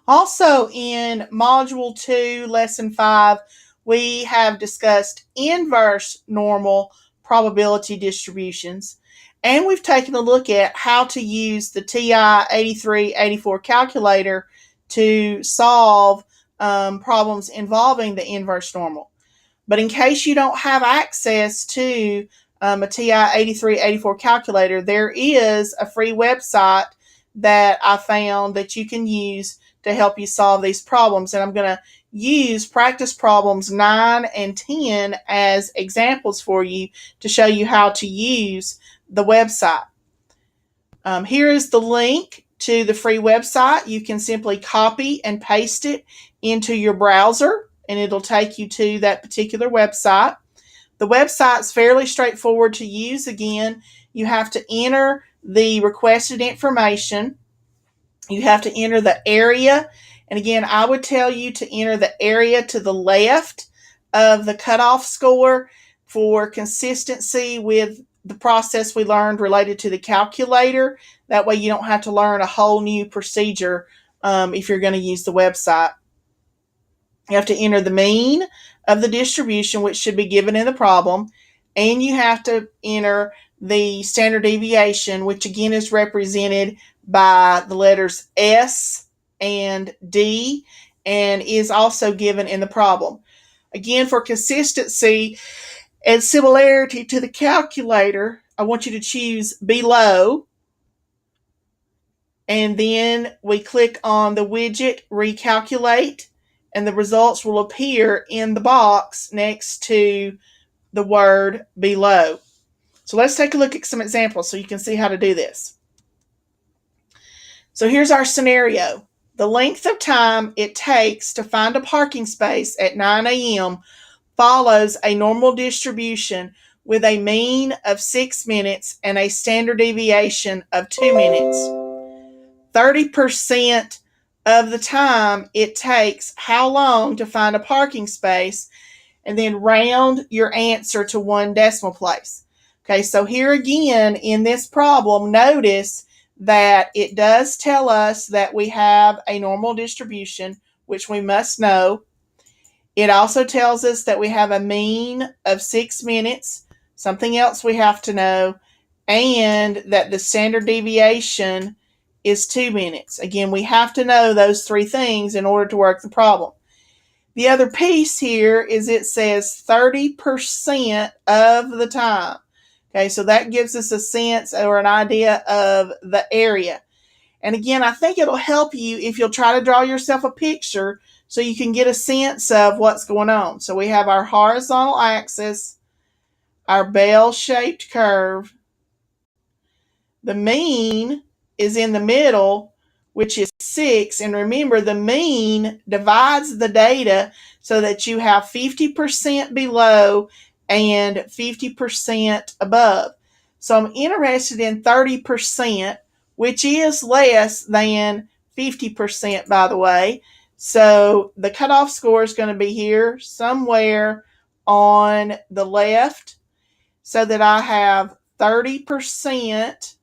Also, in Module 2, Lesson 5, we have discussed inverse normal probability distributions, and we've taken a look at how to use the TI 8384 calculator to solve problems involving the inverse normal. But in case you don't have access to a TI 8384 calculator, there is a free website that I found that you can use to help you solve these problems. And I'm going to use practice problems 9 and 10 as examples for you to show you how to use the website. Here is the link to the free website. You can simply copy and paste it into your browser, and it'll take you to that particular website. The website's fairly straightforward to use. Again, you have to enter the requested information. You have to enter the area. And again, I would tell you to enter the area to the left of the cutoff score for consistency with the process we learned related to the calculator. That way you don't have to learn a whole new procedure if you're going to use the website. You have to enter the mean of the distribution, which should be given in the problem, and you have to enter the standard deviation, which again is represented by the letters S and D, and is also given in the problem. Again, for consistency and similarity to the calculator, I want you to choose below, and then we click on the widget recalculate, and the results will appear in the box next to the word below. So let's take a look at some examples so you can see how to do this. So here's our scenario. The length of time it takes to find a parking space at 9 a.m. follows a normal distribution with a mean of 6 minutes and a standard deviation of 2 minutes. 30% of the time it takes how long to find a parking space, and then round your answer to one decimal place. Okay, so here again in this problem, notice that it does tell us that we have a normal distribution, which we must know. It also tells us that we have a mean of 6 minutes, something else we have to know, and that the standard deviation is 2 minutes. Again, we have to know those three things in order to work the problem. The other piece here is it says 30% of the time. Okay, so that gives us a sense or an idea of the area. And again, I think it'll help you if you'll try to draw yourself a picture so you can get a sense of what's going on. So we have our horizontal axis, our bell-shaped curve. The mean is in the middle, which is 6. And remember, the mean divides the data so that you have 50% below and 50% above. So I'm interested in 30%, which is less than 50%, by the way. So the cutoff score is going to be here somewhere on the left, so that I have 30%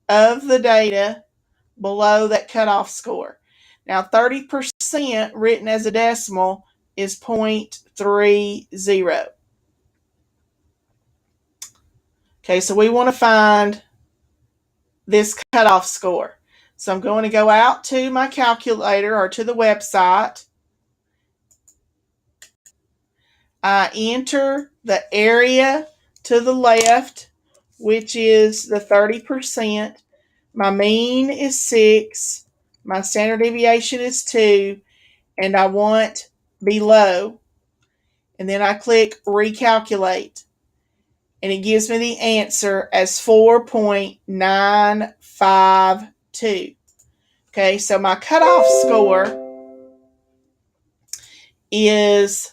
of the data below that cutoff score. Now, 30% written as a decimal is 0.30. Okay, so we want to find this cutoff score. So I'm going to go out to my calculator or to the website. I enter the area to the left, which is the 30%. My mean is 6. My standard deviation is 2. And I want below. And then I click recalculate. And it gives me the answer as 4.952. Okay, so my cutoff score is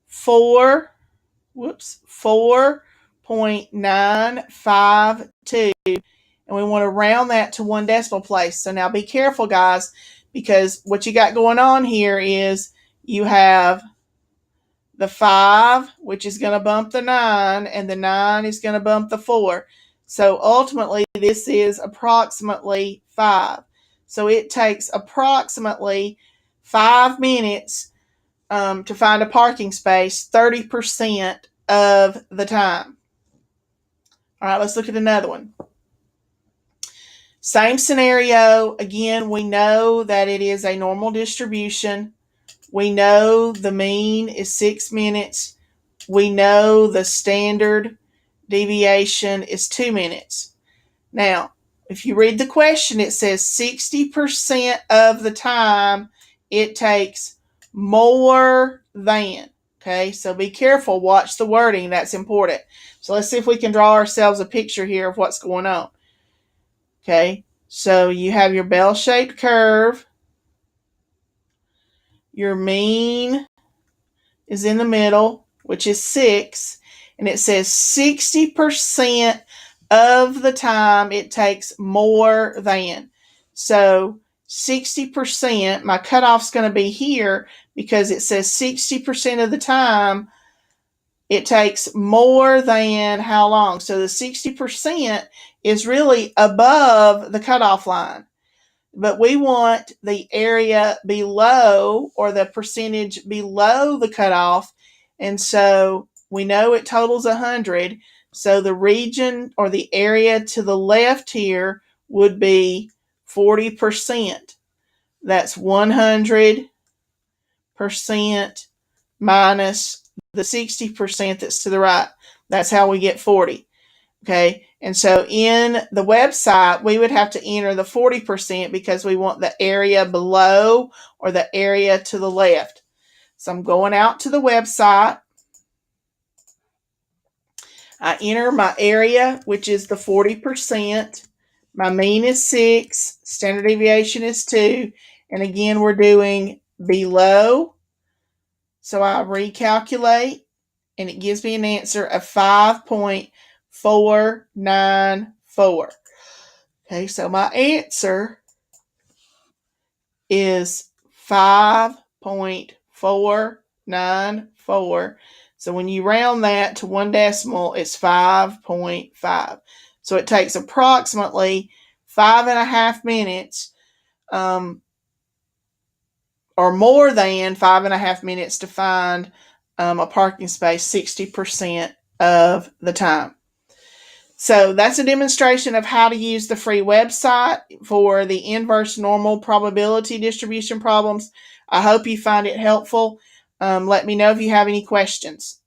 4.952. And we want to round that to one decimal place. So now be careful, guys, because what you got going on here is you have the 5, which is going to bump the 9, and the 9 is going to bump the 4. So ultimately, this is approximately 5. So it takes approximately 5 minutes to find a parking space 30% of the time. All right, let's look at another one. Same scenario. Again, we know that it is a normal distribution. We know the mean is 6 minutes. We know the standard deviation is 2 minutes. Now, if you read the question, it says 60% of the time it takes more than. Okay, so be careful. Watch the wording. That's important. So let's see if we can draw ourselves a picture here of what's going on. Okay, so you have your bell-shaped curve. Your mean is in the middle, which is 6. And it says 60% of the time it takes more than. So 60%, my cutoff's going to be here because it says 60% of the time it takes more than how long? So the 60% is really above the cutoff line. But we want the area below, or the percentage below the cutoff. And so we know it totals 100. So the region or the area to the left here would be 40%. That's 100% minus the 60% that's to the right. That's how we get 40. Okay, and so in the website, we would have to enter the 40% because we want the area below or the area to the left. So I'm going out to the website. I enter my area, which is the 40%. My mean is 6. Standard deviation is 2. And again, we're doing below. So I recalculate, and it gives me an answer of 5.494. Okay, so my answer is 5.494. So when you round that to one decimal, it's 5.5. So it takes approximately 5.5 minutes, or more than 5.5 minutes, to find a parking space 60% of the time. So that's a demonstration of how to use the free website for the inverse normal probability distribution problems. I hope you find it helpful. Let me know if you have any questions.